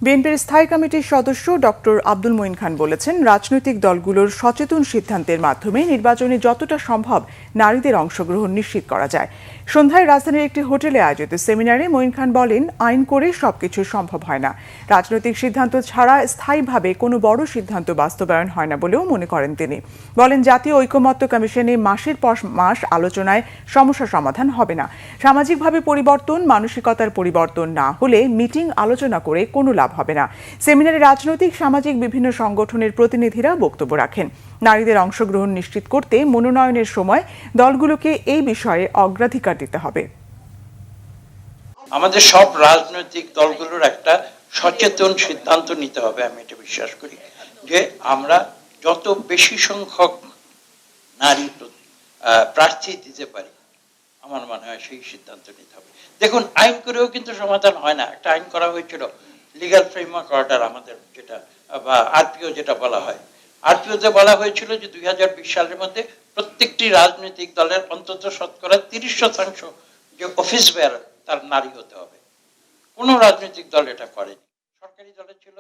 বিএনপির স্থায়ী কমিটির সদস্য ডক্টর আব্দুল মঈন খান বলেছেন, রাজনৈতিক দলগুলোর সচেতন সিদ্ধান্তের মাধ্যমে নির্বাচনে যতটা সম্ভব নারীদের অংশগ্রহণ নিশ্চিত করা যায়। সন্ধ্যায় রাজধানীর একটি হোটেলে আয়োজিত সেমিনারে মঈন খান বলেন, আইন করে সবকিছু সম্ভব হয় না। রাজনৈতিক সিদ্ধান্ত ছাড়া স্থায়ীভাবে কোনো বড় সিদ্ধান্ত বাস্তবায়ন হয় না বলেও মনে করেন তিনি। বলেন, জাতীয় ঐকমত্য কমিশনে মাসের পর মাস আলোচনায় সমস্যা সমাধান হবে না। সামাজিকভাবে পরিবর্তন, মানসিকতার পরিবর্তন না হলে মিটিং আলোচনা করে কোনো লাভ হবে না। সেমিনারে রাজনৈতিক সামাজিক বিভিন্ন সংগঠনের প্রতিনিধিরা বক্তব্য রাখেন। নারীদের অংশগ্রহণ নিশ্চিত করতে মনোনয়নের সময় দলগুলোকে এই বিষয়ে অগ্রাধিকার দিতে হবে। আমাদের সব রাজনৈতিক দলগুলোর একটা সচেতন সিদ্ধান্ত নিতে হবে। আমি এটা বিশ্বাস করি যে আমরা যত বেশি সংখ্যক নারী প্রার্থী দিতে পারি, আমার মনে হয় সেই সিদ্ধান্ত নিতে হবে। দেখুন, আইন করেও কিন্তু সমাধান হয় না। একটা আইন করা হয়েছিল, লিগ্যাল ফ্রেমওয়ার্ক অর্ডার, আমাদের যেটা বা আরপিও যেটা বলা হয়। আরপিওতে বলা হয়েছিল যে 2020 সালের মধ্যে প্রত্যেকটি রাজনৈতিক দলের অন্তত শতকরা 30% যে অফিস বেয়ারার তার নারী হতে হবে। কোনো রাজনৈতিক দল এটা করেনি। সরকারি দলের ছিল